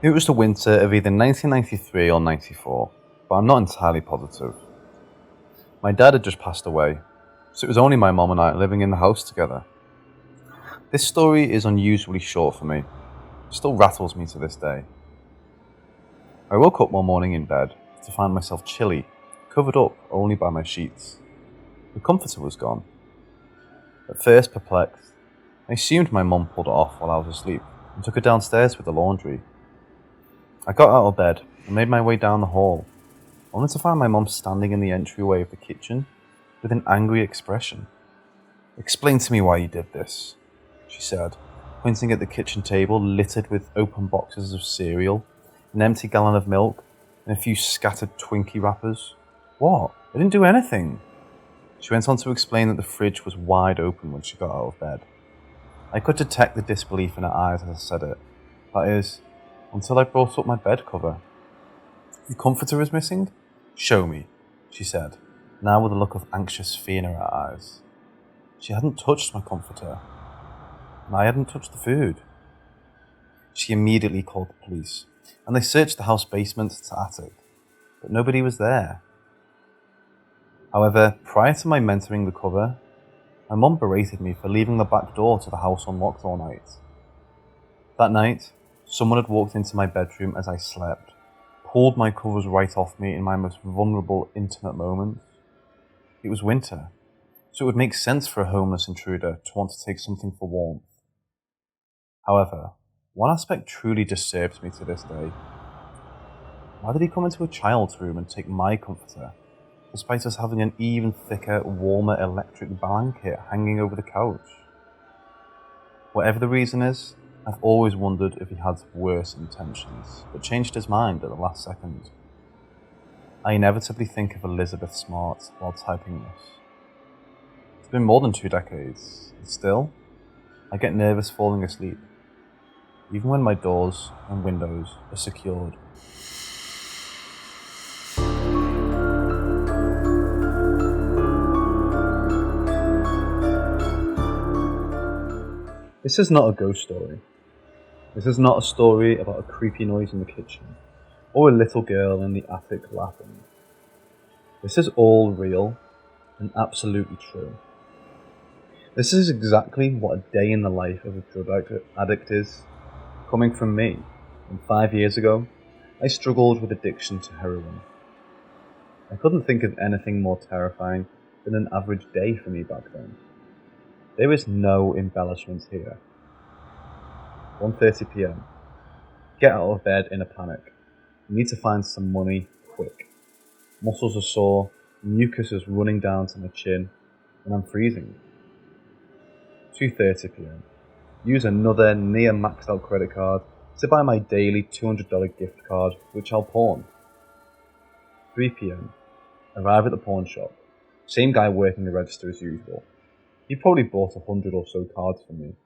It was the winter of either 1993 or 94, but I'm not entirely positive. My dad had just passed away, so it was only my mom and I living in the house together. This story is unusually short for me. It still rattles me to this day. I woke up one morning in bed to find myself chilly, covered up only by my sheets. The comforter was gone. At first perplexed, I assumed my mum pulled it off while I was asleep and took it downstairs with the laundry. I got out of bed and made my way down the hall, only to find my mum standing in the entryway of the kitchen with an angry expression. "Explain to me why you did this," she said, pointing at the kitchen table littered with open boxes of cereal, an empty gallon of milk, and a few scattered Twinkie wrappers. "What? I didn't do anything." She went on to explain that the fridge was wide open when she got out of bed. I could detect the disbelief in her eyes as I said it. That is, until I brought up my bed cover. "The comforter is missing? Show me," she said, now with a look of anxious fear in her eyes. She hadn't touched my comforter, and I hadn't touched the food. She immediately called the police, and they searched the house basement to attic, but nobody was there. However, prior to my mentoring the cover, my mum berated me for leaving the back door to the house unlocked all night. That night, someone had walked into my bedroom as I slept, pulled my covers right off me in my most vulnerable, intimate moments. It was winter, so it would make sense for a homeless intruder to want to take something for warmth. However, one aspect truly disturbs me to this day. Why did he come into a child's room and take my comforter, despite us having an even thicker, warmer electric blanket hanging over the couch? Whatever the reason is, I've always wondered if he had worse intentions, but changed his mind at the last second. I inevitably think of Elizabeth Smart while typing this. It's been more than 2 decades, and still, I get nervous falling asleep, even when my doors and windows are secured. This is not a ghost story. This is not a story about a creepy noise in the kitchen, or a little girl in the attic laughing. This is all real and absolutely true. This is exactly what a day in the life of a drug addict is, coming from me. And 5 years ago, I struggled with addiction to heroin. I couldn't think of anything more terrifying than an average day for me back then. There is no embellishment here. 1:30 p.m. Get out of bed in a panic. Need to find some money quick. Muscles are sore, mucus is running down to my chin, and I'm freezing. 2:30 p.m. Use another near maxed out credit card to buy my daily $200 gift card, which I'll pawn. 3 p.m. Arrive at the pawn shop. Same guy working the register as usual. He probably bought 100 or so cards from me.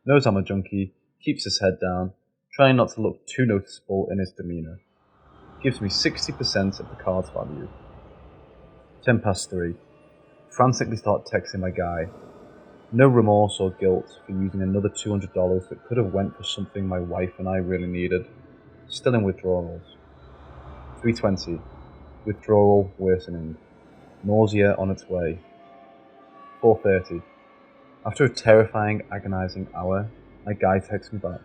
Knows I'm a junkie, keeps his head down, trying not to look too noticeable in his demeanour. Gives me 60% of the card's value. 3:10. Frantically start texting my guy. No remorse or guilt for using another $200 that could have went for something my wife and I really needed. Still in withdrawals. 3:20. Withdrawal worsening. Nausea on its way. 4:30. After a terrifying, agonizing hour, my guy texts me back.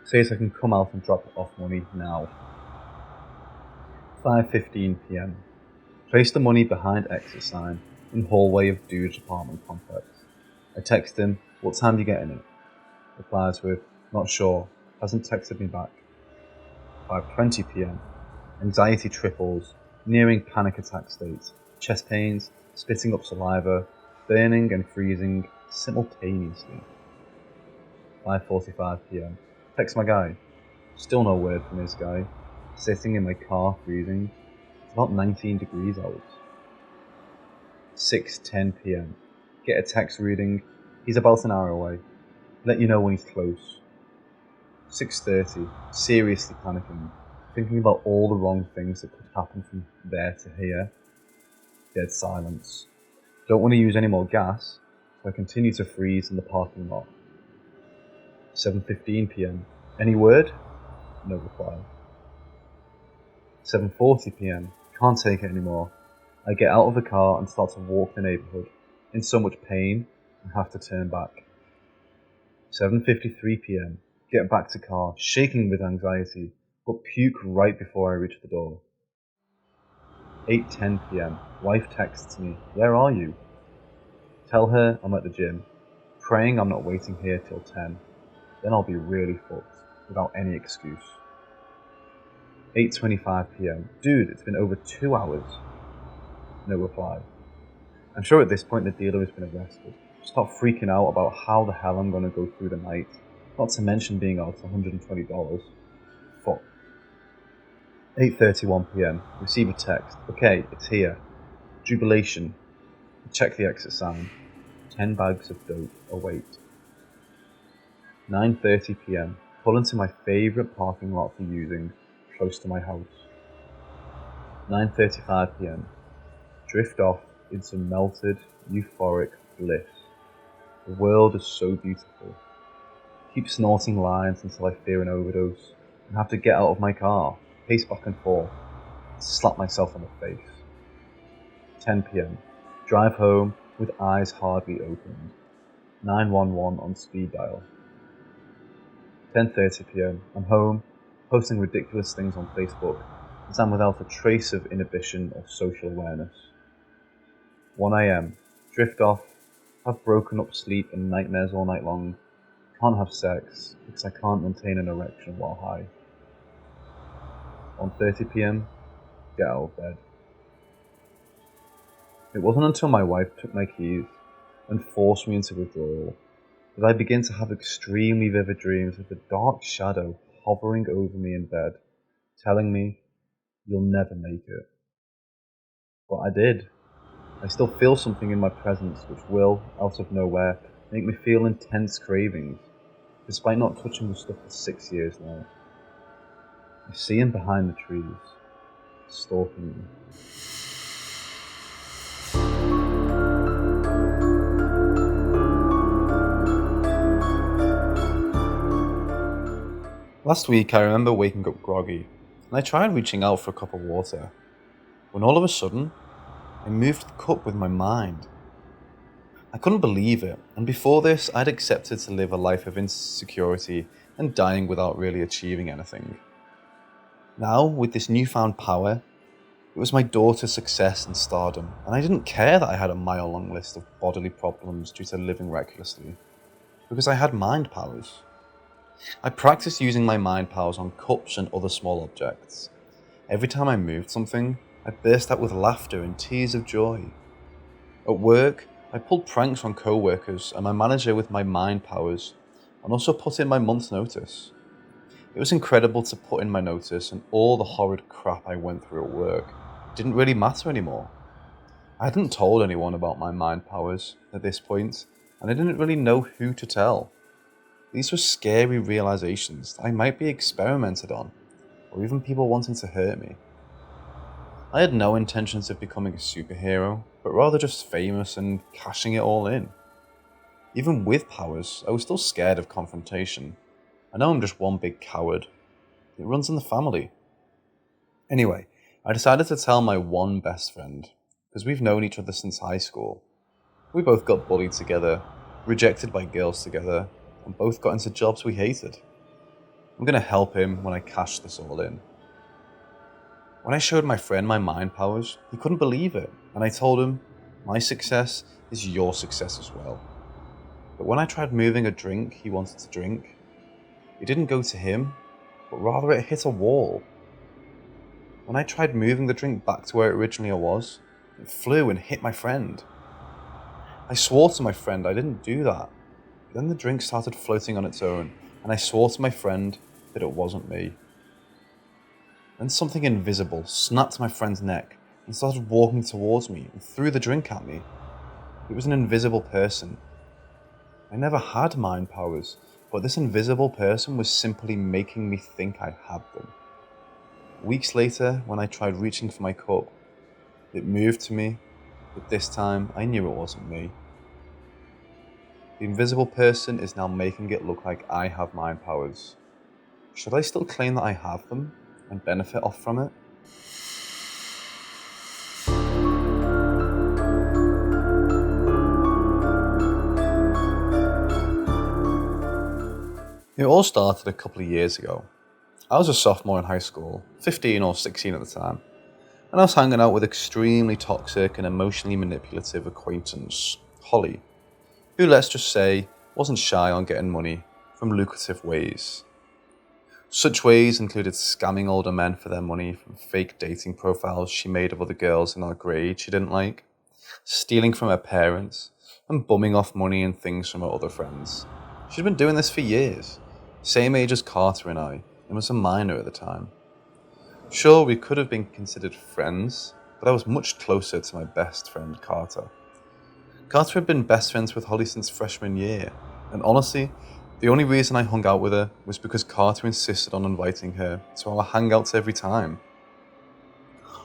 Says I can come out and drop off money now. 5:15 p.m. Place the money behind exit sign in hallway of dude's apartment complex. I text him, "What time do you get in it?" Replies with, "Not sure, hasn't texted me back." 5:20 p.m. Anxiety triples, nearing panic attack state, chest pains, spitting up saliva, burning and freezing simultaneously. 5:45 p.m. Text my guy. Still no word from his guy. Sitting in my car freezing. It's about 19 degrees out. 6:10 p.m. Get a text reading. He's about an hour away. Let you know when he's close. 6:30. Seriously panicking. Thinking about all the wrong things that could happen from there to here. Dead silence. Don't want to use any more gas, so I continue to freeze in the parking lot. 7:15 p.m. Any word? No reply. 7:40 p.m. Can't take it anymore. I get out of the car and start to walk the neighbourhood, in so much pain I have to turn back. 7:53 p.m. Get back to car, shaking with anxiety, but puke right before I reach the door. 8:10 p.m. Wife texts me, "Where are you?" Tell her I'm at the gym, praying I'm not waiting here till 10. Then I'll be really fucked, without any excuse. 8:25 p.m. Dude, it's been over 2 hours. No reply. I'm sure at this point the dealer has been arrested. Start freaking out about how the hell I'm going to go through the night. Not to mention being out $120. Fuck. 8:31 p.m. Receive a text. Okay, it's here. Jubilation. Check the exit sign. 10 bags of dope await. 9:30 p.m. Pull into my favourite parking lot for using, close to my house. 9:35 p.m. Drift off into melted, euphoric bliss. The world is so beautiful. Keep snorting lines until I fear an overdose and have to get out of my car, pace back and forth, slap myself on the face. 10 p.m. Drive home with eyes hardly opened. 911 on speed dial. 10:30 p.m. I'm home, posting ridiculous things on Facebook, as I'm without a trace of inhibition or social awareness. 1 a.m. Drift off, have broken up sleep and nightmares all night long. Can't have sex because I can't maintain an erection while high. 1:30 p.m. Get out of bed. It wasn't until my wife took my keys and forced me into withdrawal that I begin to have extremely vivid dreams of a dark shadow hovering over me in bed, telling me, "You'll never make it." But I did. I still feel something in my presence which will, out of nowhere, make me feel intense cravings, despite not touching the stuff for 6 years now. I see him behind the trees, stalking me. Last week I remember waking up groggy, and I tried reaching out for a cup of water, when all of a sudden, I moved the cup with my mind. I couldn't believe it, and before this I'd accepted to live a life of insecurity and dying without really achieving anything. Now, with this newfound power, it was my daughter's success and stardom, and I didn't care that I had a mile-long list of bodily problems due to living recklessly, because I had mind powers. I practiced using my mind powers on cups and other small objects. Every time I moved something, I burst out with laughter and tears of joy. At work, I pulled pranks on co-workers and my manager with my mind powers, and also put in my month's notice. It was incredible to put in my notice, and all the horrid crap I went through at work didn't really matter anymore. I hadn't told anyone about my mind powers at this point, and I didn't really know who to tell. These were scary realizations that I might be experimented on, or even people wanting to hurt me. I had no intentions of becoming a superhero, but rather just famous and cashing it all in. Even with powers, I was still scared of confrontation. I know I'm just one big coward. It runs in the family. Anyway, I decided to tell my one best friend, because we've known each other since high school. We both got bullied together, rejected by girls together, and both got into jobs we hated. I'm going to help him when I cash this all in. When I showed my friend my mind powers, he couldn't believe it, and I told him, my success is your success as well. But when I tried moving a drink he wanted to drink, it didn't go to him, but rather it hit a wall. When I tried moving the drink back to where it originally was, it flew and hit my friend. I swore to my friend I didn't do that. Then the drink started floating on its own, and I swore to my friend that it wasn't me. Then something invisible snapped my friend's neck and started walking towards me and threw the drink at me. It was an invisible person. I never had mind powers, but this invisible person was simply making me think I had them. Weeks later, when I tried reaching for my cup, it moved to me, but this time I knew it wasn't me. The invisible person is now making it look like I have mind powers. Should I still claim that I have them and benefit off from it? It all started a couple of years ago. I was a sophomore in high school, 15 or 16 at the time, and I was hanging out with extremely toxic and emotionally manipulative acquaintance, Holly, who, let's just say, wasn't shy on getting money from lucrative ways. Such ways included scamming older men for their money from fake dating profiles she made of other girls in our grade she didn't like, stealing from her parents, and bumming off money and things from her other friends. She'd been doing this for years, same age as Carter and I, and was a minor at the time. Sure, we could have been considered friends, but I was much closer to my best friend Carter. Carter had been best friends with Holly since freshman year, and honestly, the only reason I hung out with her was because Carter insisted on inviting her to our hangouts every time.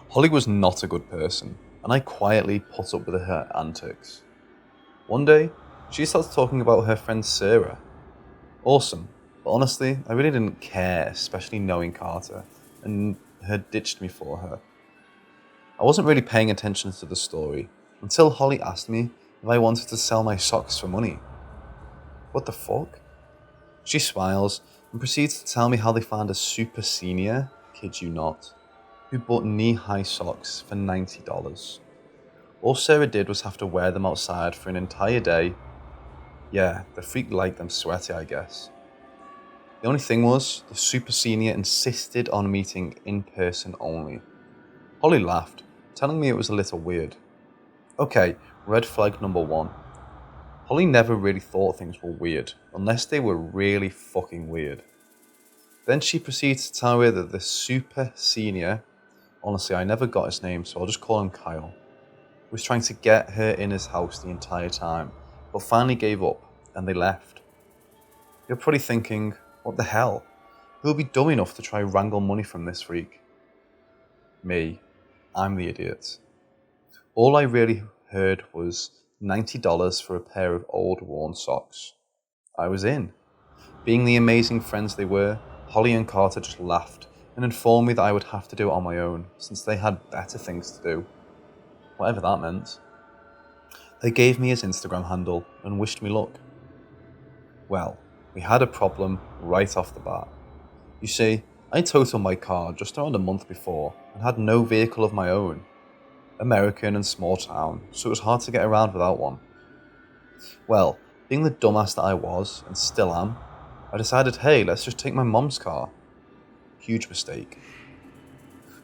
Holly was not a good person, and I quietly put up with her antics. One day, she starts talking about her friend Sarah. Awesome, but honestly, I really didn't care, especially knowing Carter, and had ditched me for her. I wasn't really paying attention to the story until Holly asked me if I wanted to sell my socks for money. What the fuck? She smiles and proceeds to tell me how they found a super senior, kid you not, who bought knee-high socks for $90. All Sarah did was have to wear them outside for an entire day. Yeah, the freak liked them sweaty, I guess. The only thing was, the super senior insisted on meeting in person only. Holly laughed, telling me it was a little weird. Okay, red flag number 1. Holly never really thought things were weird, unless they were really fucking weird. Then she proceeds to tell me that the super senior, honestly I never got his name so I'll just call him Kyle, was trying to get her in his house the entire time, but finally gave up and they left. You're probably thinking, what the hell? Who'll be dumb enough to try wrangle money from this freak? Me. I'm the idiot. All I really heard was $90 for a pair of old worn socks. I was in. Being the amazing friends they were, Holly and Carter just laughed and informed me that I would have to do it on my own since they had better things to do. Whatever that meant. They gave me his Instagram handle and wished me luck. Well, we had a problem right off the bat. You see, I totaled my car just around a month before and had no vehicle of my own. American and small town, so it was hard to get around without one. Well, being the dumbass that I was, and still am, I decided, hey, let's just take my mom's car. Huge mistake.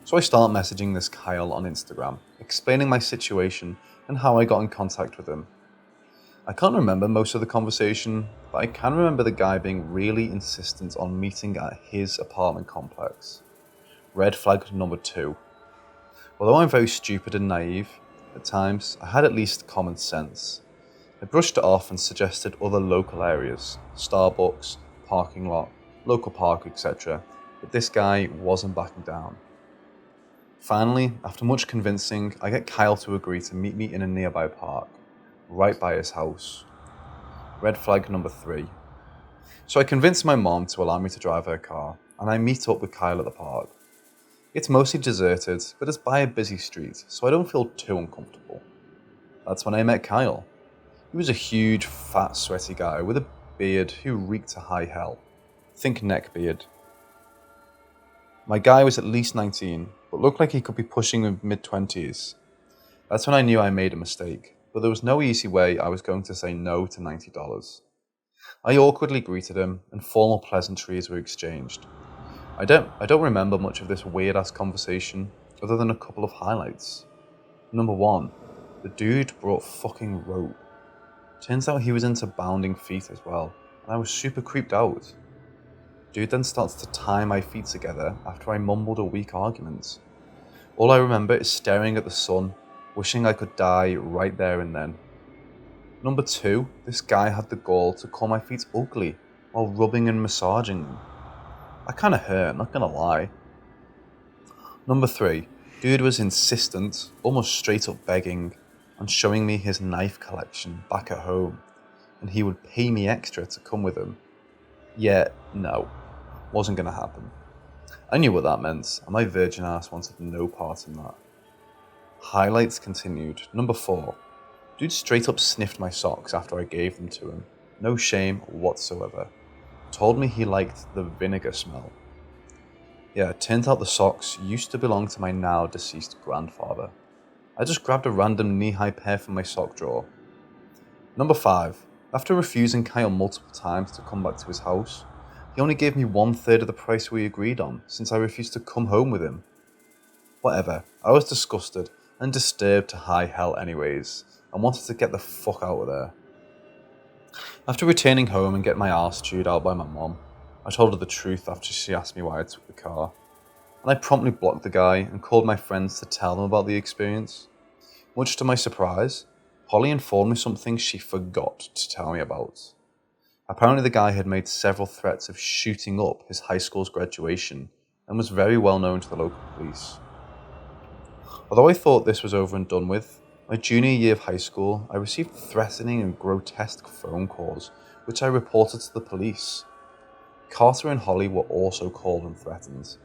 So I start messaging this Kyle on Instagram, explaining my situation and how I got in contact with him. I can't remember most of the conversation, but I can remember the guy being really insistent on meeting at his apartment complex. Red flag number 2. Although I'm very stupid and naive, at times, I had at least common sense. I brushed it off and suggested other local areas, Starbucks, parking lot, local park, etc. But this guy wasn't backing down. Finally, after much convincing, I get Kyle to agree to meet me in a nearby park, right by his house. Red flag number 3. So I convinced my mom to allow me to drive her car, and I meet up with Kyle at the park. It's mostly deserted, but it's by a busy street, so I don't feel too uncomfortable. That's when I met Kyle. He was a huge, fat, sweaty guy with a beard who reeked to high hell. Think neck beard. My guy was at least 19, but looked like he could be pushing mid-20s. That's when I knew I made a mistake, but there was no easy way I was going to say no to $90. I awkwardly greeted him, and formal pleasantries were exchanged. I don't remember much of this weird-ass conversation, other than a couple of highlights. Number 1, the dude brought fucking rope. Turns out he was into bounding feet as well, and I was super creeped out. Dude then starts to tie my feet together after I mumbled a weak argument. All I remember is staring at the sun, wishing I could die right there and then. Number 2, this guy had the gall to call my feet ugly while rubbing and massaging them. I kinda hurt, not gonna lie. Number 3, dude was insistent, almost straight up begging, on showing me his knife collection back at home, and he would pay me extra to come with him. Yeah, no. Wasn't going to happen. I knew what that meant, and my virgin ass wanted no part in that. Highlights continued. Number 4. Dude straight up sniffed my socks after I gave them to him. No shame whatsoever. Told me he liked the vinegar smell. Yeah, it turns out the socks used to belong to my now deceased grandfather. I just grabbed a random knee-high pair from my sock drawer. Number 5. After refusing Kyle multiple times to come back to his house, he only gave me 1/3 of the price we agreed on, since I refused to come home with him. Whatever, I was disgusted and disturbed to high hell anyways, and wanted to get the fuck out of there. After returning home and getting my arse chewed out by my mom, I told her the truth after she asked me why I took the car, and I promptly blocked the guy and called my friends to tell them about the experience. Much to my surprise, Holly informed me something she forgot to tell me about. Apparently the guy had made several threats of shooting up his high school's graduation and was very well known to the local police. Although I thought this was over and done with, my junior year of high school, I received threatening and grotesque phone calls, which I reported to the police. Carter and Holly were also called and threatened.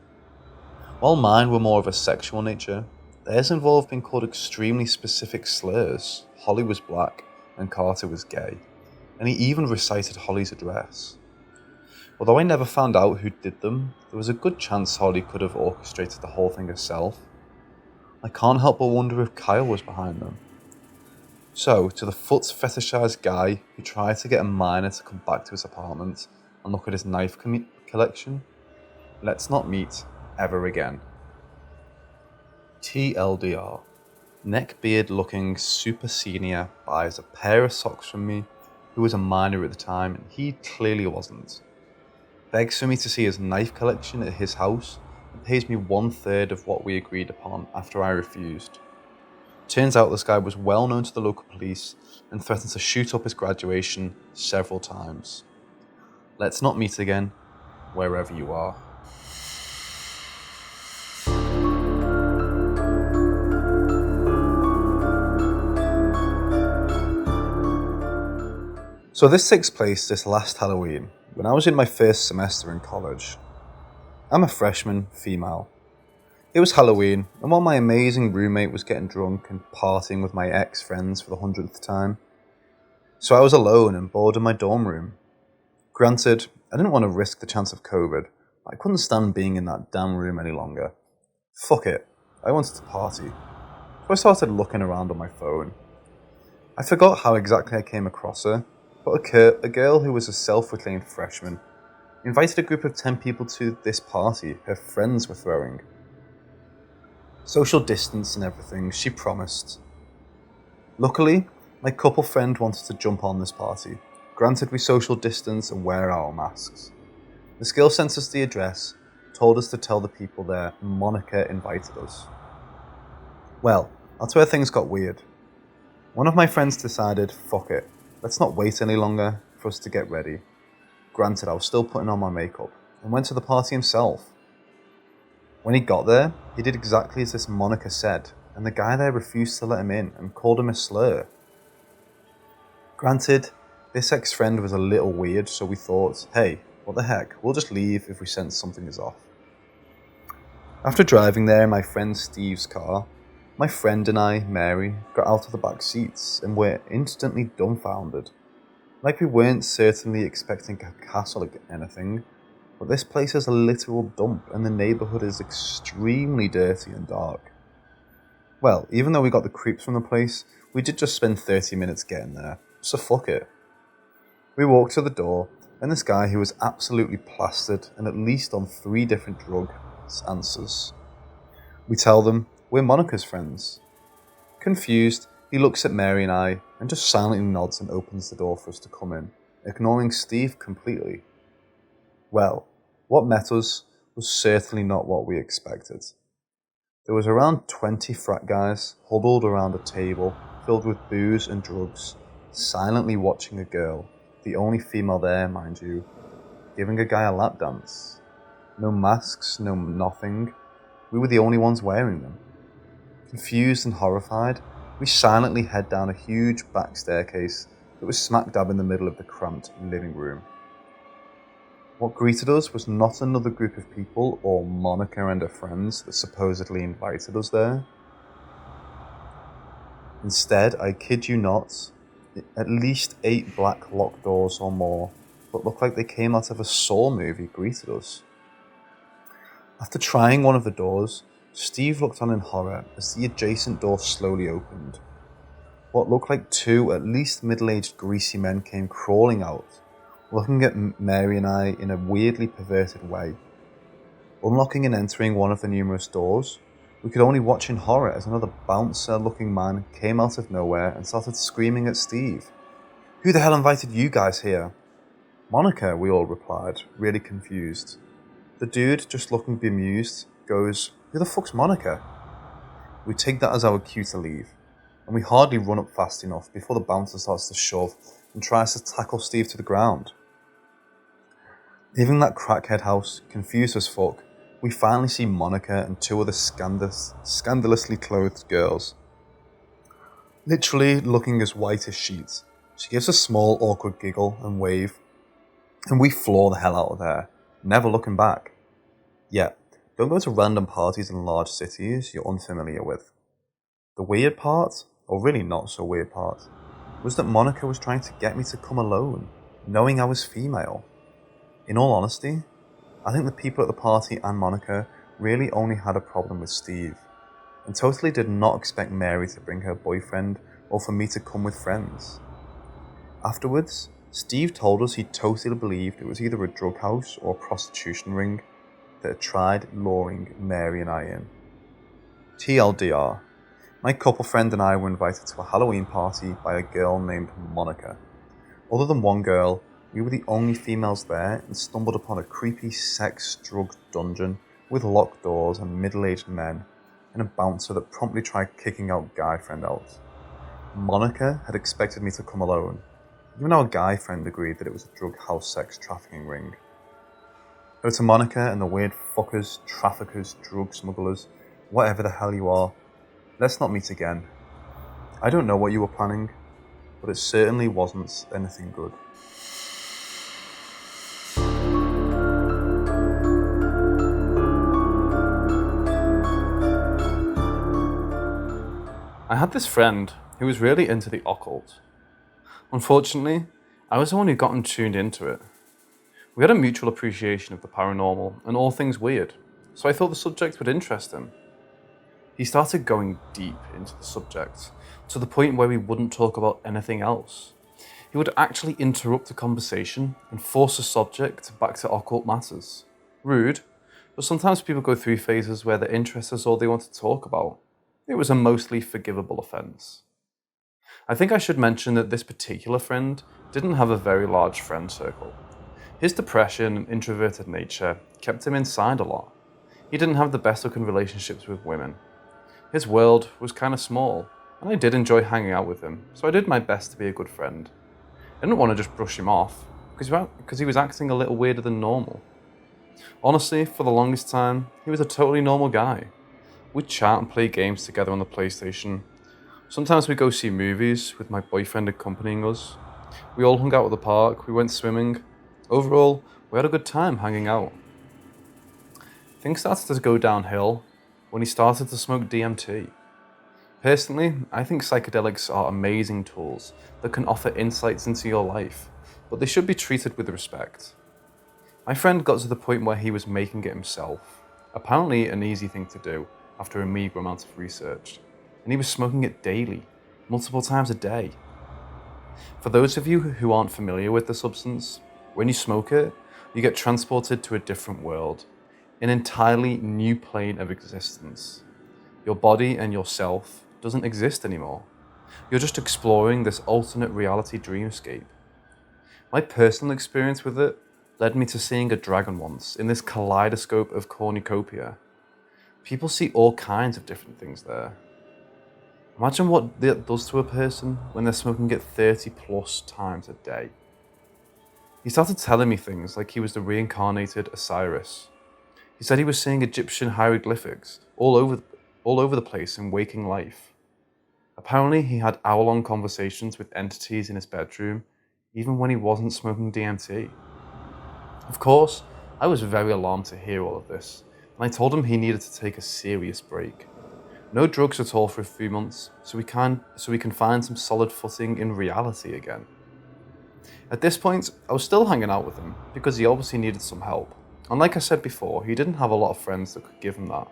While mine were more of a sexual nature, theirs involved being called extremely specific slurs. Holly was black and Carter was gay, and he even recited Holly's address. Although I never found out who did them, there was a good chance Holly could have orchestrated the whole thing herself. I can't help but wonder if Kyle was behind them. So, to the foot fetishized guy who tried to get a minor to come back to his apartment and look at his knife collection, let's not meet ever again. TLDR. Neckbeard looking super senior buys a pair of socks from me, who was a minor at the time and he clearly wasn't. Begs for me to see his knife collection at his house and pays me 1/3 of what we agreed upon after I refused. Turns out this guy was well known to the local police and threatened to shoot up his graduation several times. Let's not meet again, wherever you are. So this takes place this last Halloween, when I was in my first semester in college. I'm a freshman, female. It was Halloween, and while my amazing roommate was getting drunk and partying with my ex-friends for the 100th time, so I was alone and bored in my dorm room. Granted, I didn't want to risk the chance of COVID, but I couldn't stand being in that damn room any longer. Fuck it, I wanted to party. So I started looking around on my phone. I forgot how exactly I came across her, but a girl who was a self-proclaimed freshman invited a group of 10 people to this party her friends were throwing. Social distance and everything, she promised. Luckily, my couple friend wanted to jump on this party. Granted, we social distance and wear our masks. This girl sent us the address, told us to tell the people there Monica invited us. Well, that's where things got weird. One of my friends decided, fuck it, let's not wait any longer for us to get ready. Granted, I was still putting on my makeup, and went to the party himself. When he got there, he did exactly as this Monica said, and the guy there refused to let him in and called him a slur. Granted, this ex-friend was a little weird, so we thought, hey, what the heck, we'll just leave if we sense something is off. After driving there in my friend Steve's car, my friend and I, Mary, got out of the back seats and were instantly dumbfounded. Like we weren't certainly expecting a castle or anything, but this place is a literal dump and the neighbourhood is extremely dirty and dark. Well, even though we got the creeps from the place, we did just spend 30 minutes getting there, so fuck it. We walked to the door, and this guy who was absolutely plastered and at least on 3 different drugs answers. We tell them we're Monica's friends. Confused, he looks at Mary and I and just silently nods and opens the door for us to come in, ignoring Steve completely. Well, what met us was certainly not what we expected. There was around 20 frat guys huddled around a table filled with booze and drugs, silently watching a girl, the only female there, mind you, giving a guy a lap dance. No masks, no nothing. We were the only ones wearing them. Confused and horrified, we silently head down a huge back staircase that was smack dab in the middle of the cramped living room. What greeted us was not another group of people or Monica and her friends that supposedly invited us there. Instead, I kid you not, at least 8 black locked doors or more that looked like they came out of a Saw movie greeted us. After trying one of the doors, Steve looked on in horror as the adjacent door slowly opened. What looked like 2 at least middle-aged greasy men came crawling out, looking at Mary and I in a weirdly perverted way. Unlocking and entering one of the numerous doors, we could only watch in horror as another bouncer-looking man came out of nowhere and started screaming at Steve. "Who the hell invited you guys here?" "Monica," we all replied, really confused. The dude, just looking bemused, goes, "Who the fuck's Monica?" We take that as our cue to leave, and we hardly run up fast enough before the bouncer starts to shove and tries to tackle Steve to the ground. Leaving that crackhead house, confused as fuck, we finally see Monica and 2 other scandalously clothed girls. Literally looking as white as sheets, she gives a small awkward giggle and wave, and we floor the hell out of there, never looking back. Yeah, don't go to random parties in large cities you're unfamiliar with. The weird part, or really not so weird part, was that Monica was trying to get me to come alone, knowing I was female. In all honesty, I think the people at the party and Monica really only had a problem with Steve, and totally did not expect Mary to bring her boyfriend or for me to come with friends. Afterwards, Steve told us he totally believed it was either a drug house or a prostitution ring that had tried luring Mary and I in. TLDR, my couple friend and I were invited to a Halloween party by a girl named Monica. Other than one girl, we were the only females there and stumbled upon a creepy sex-drug dungeon with locked doors and middle-aged men and a bouncer that promptly tried kicking our guy friend out. Monica had expected me to come alone. Even our guy friend agreed that it was a drug house sex trafficking ring. Go to Monica and the weird fuckers, traffickers, drug smugglers, whatever the hell you are. Let's not meet again. I don't know what you were planning, but it certainly wasn't anything good. I had this friend who was really into the occult. Unfortunately, I was the one who got him tuned into it. We had a mutual appreciation of the paranormal and all things weird, so I thought the subject would interest him. He started going deep into the subject, to the point where we wouldn't talk about anything else. He would actually interrupt the conversation and force the subject back to occult matters. Rude, but sometimes people go through phases where their interest is all they want to talk about. It was a mostly forgivable offence. I think I should mention that this particular friend didn't have a very large friend circle. His depression and introverted nature kept him inside a lot. He didn't have the best looking relationships with women. His world was kind of small, and I did enjoy hanging out with him, so I did my best to be a good friend. I didn't want to just brush him off, because he was acting a little weirder than normal. Honestly, for the longest time, he was a totally normal guy. We'd chat and play games together on the PlayStation. Sometimes we'd go see movies, with my boyfriend accompanying us. We all hung out at the park, we went swimming. Overall, we had a good time hanging out. Things started to go downhill when he started to smoke DMT. Personally, I think psychedelics are amazing tools that can offer insights into your life, but they should be treated with respect. My friend got to the point where he was making it himself, apparently an easy thing to do after a meager amount of research, and he was smoking it daily, multiple times a day. For those of you who aren't familiar with the substance, when you smoke it, you get transported to a different world, an entirely new plane of existence. Your body and yourself doesn't exist anymore. You're just exploring this alternate reality dreamscape. My personal experience with it led me to seeing a dragon once in this kaleidoscope of cornucopia. People see all kinds of different things there. Imagine what that does to a person when they're smoking it 30 plus times a day. He started telling me things like he was the reincarnated Osiris. He said he was seeing Egyptian hieroglyphics all over the place in waking life. Apparently, he had hour-long conversations with entities in his bedroom, even when he wasn't smoking DMT. Of course, I was very alarmed to hear all of this, and I told him he needed to take a serious break. No drugs at all for a few months, so we can find some solid footing in reality again. At this point, I was still hanging out with him because he obviously needed some help. And like I said before, he didn't have a lot of friends that could give him that.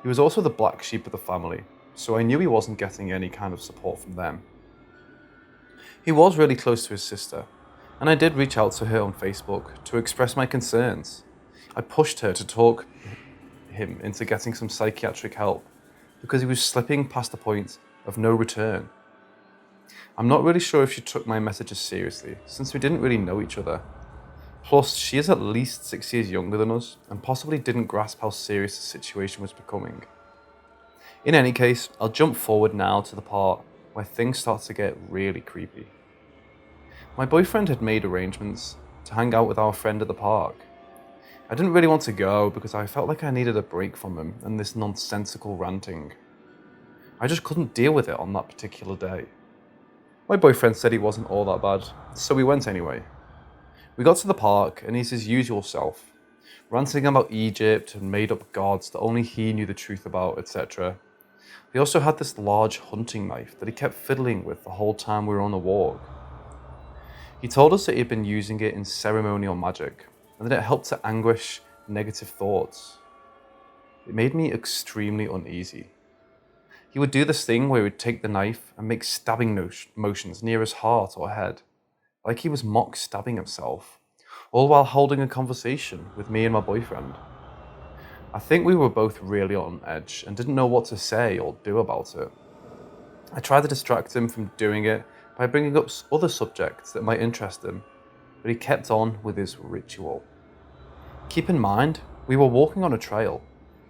He was also the black sheep of the family, so I knew he wasn't getting any kind of support from them. He was really close to his sister, and I did reach out to her on Facebook to express my concerns. I pushed her to talk him into getting some psychiatric help because he was slipping past the point of no return. I'm not really sure if she took my messages seriously, since we didn't really know each other. Plus, she is at least 6 years younger than us, and possibly didn't grasp how serious the situation was becoming. In any case, I'll jump forward now to the part where things start to get really creepy. My boyfriend had made arrangements to hang out with our friend at the park. I didn't really want to go because I felt like I needed a break from him and this nonsensical ranting. I just couldn't deal with it on that particular day. My boyfriend said he wasn't all that bad, so we went anyway. We got to the park and he's his usual self, ranting about Egypt and made up gods that only he knew the truth about, etc. He also had this large hunting knife that he kept fiddling with the whole time we were on the walk. He told us that he'd been using it in ceremonial magic and that it helped to anguish negative thoughts. It made me extremely uneasy. He would do this thing where he would take the knife and make stabbing motions near his heart or head, like he was mock stabbing himself, all while holding a conversation with me and my boyfriend. I think we were both really on edge and didn't know what to say or do about it. I tried to distract him from doing it by bringing up other subjects that might interest him, but he kept on with his ritual. Keep in mind, we were walking on a trail,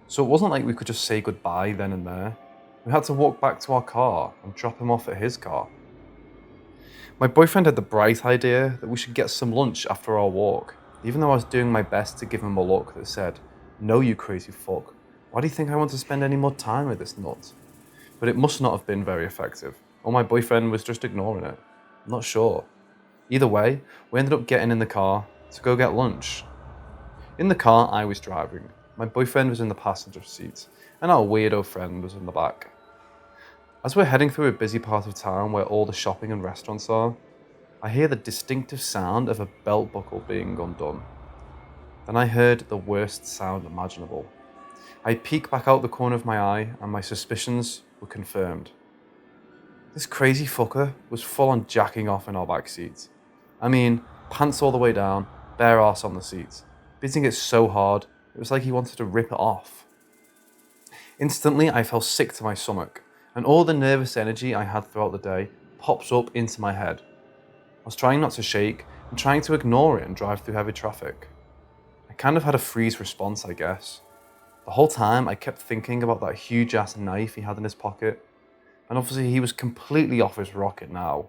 so it wasn't like we could just say goodbye then and there. We had to walk back to our car and drop him off at his car. My boyfriend had the bright idea that we should get some lunch after our walk, even though I was doing my best to give him a look that said, "No, you crazy fuck. Why do you think I want to spend any more time with this nut?" But it must not have been very effective, or my boyfriend was just ignoring it. I'm not sure. Either way, we ended up getting in the car to go get lunch. In the car, I was driving. My boyfriend was in the passenger seat, and our weirdo friend was in the back. As we're heading through a busy part of town where all the shopping and restaurants are, I hear the distinctive sound of a belt buckle being undone. Then I heard the worst sound imaginable. I peek back out the corner of my eye and my suspicions were confirmed. This crazy fucker was full on jacking off in our back seat. I mean, pants all the way down, bare arse on the seat, beating it so hard it was like he wanted to rip it off. Instantly, I felt sick to my stomach, and all the nervous energy I had throughout the day pops up into my head. I was trying not to shake and trying to ignore it and drive through heavy traffic. I kind of had a freeze response, I guess. The whole time I kept thinking about that huge ass knife he had in his pocket, and obviously he was completely off his rocket now.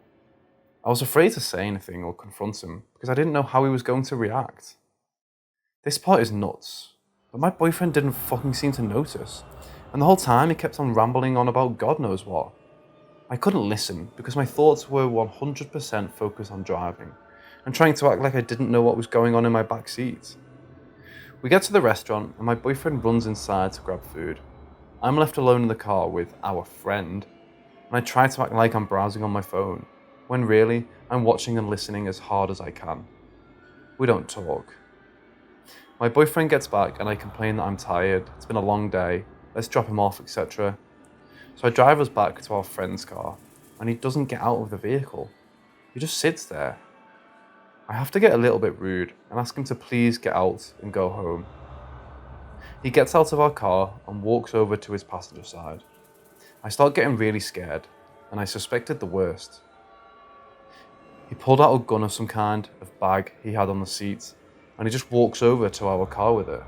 I was afraid to say anything or confront him because I didn't know how he was going to react. This part is nuts, but my boyfriend didn't fucking seem to notice, and the whole time he kept on rambling on about God knows what. I couldn't listen because my thoughts were 100% focused on driving and trying to act like I didn't know what was going on in my back seat. We get to the restaurant and my boyfriend runs inside to grab food. I'm left alone in the car with our friend, and I try to act like I'm browsing on my phone, when really I'm watching and listening as hard as I can. We don't talk. My boyfriend gets back and I complain that I'm tired, it's been a long day, let's drop him off, etc. So I drive us back to our friend's car, and he doesn't get out of the vehicle. He just sits there. I have to get a little bit rude and ask him to please get out and go home. He gets out of our car and walks over to his passenger side. I start getting really scared, and I suspected the worst. He pulled out a gun of some kind of bag he had on the seat, and he just walks over to our car with it.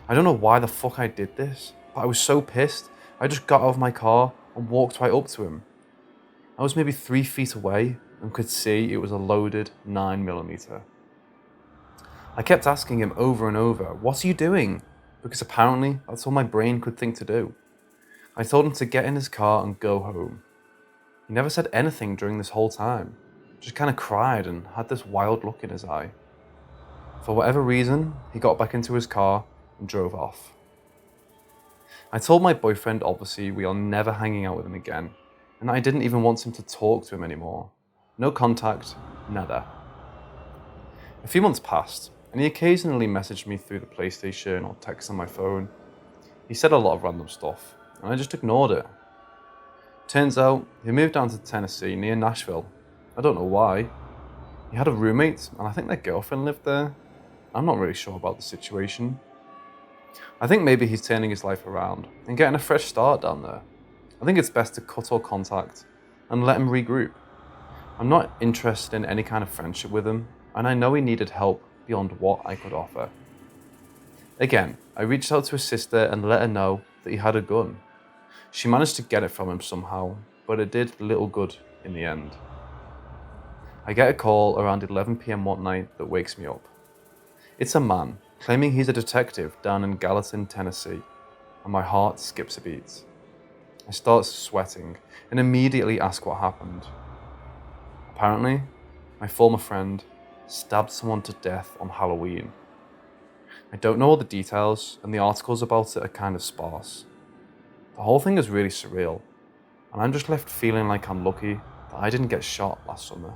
I don't know why the fuck I did this, but I was so pissed, I just got out of my car and walked right up to him. I was maybe 3 feet away and could see it was a loaded 9mm. I kept asking him over and over, "What are you doing?" Because apparently that's all my brain could think to do. I told him to get in his car and go home. He never said anything during this whole time, just kind of cried and had this wild look in his eye. For whatever reason, he got back into his car and drove off. I told my boyfriend, obviously, we are never hanging out with him again, and I didn't even want him to talk to him anymore. No contact, nada. A few months passed, and he occasionally messaged me through the PlayStation or text on my phone. He said a lot of random stuff, and I just ignored it. Turns out, he moved down to Tennessee near Nashville. I don't know why. He had a roommate, and I think their girlfriend lived there. I'm not really sure about the situation. I think maybe he's turning his life around and getting a fresh start down there. I think it's best to cut all contact and let him regroup. I'm not interested in any kind of friendship with him, and I know he needed help beyond what I could offer. Again, I reached out to his sister and let her know that he had a gun. She managed to get it from him somehow, but it did little good in the end. I get a call around 11 p.m. one night that wakes me up. It's a man claiming he's a detective down in Gallatin, Tennessee, and my heart skips a beat. I start sweating and immediately ask what happened. Apparently, my former friend stabbed someone to death on Halloween. I don't know all the details, and the articles about it are kind of sparse. The whole thing is really surreal, and I'm just left feeling like I'm lucky that I didn't get shot last summer.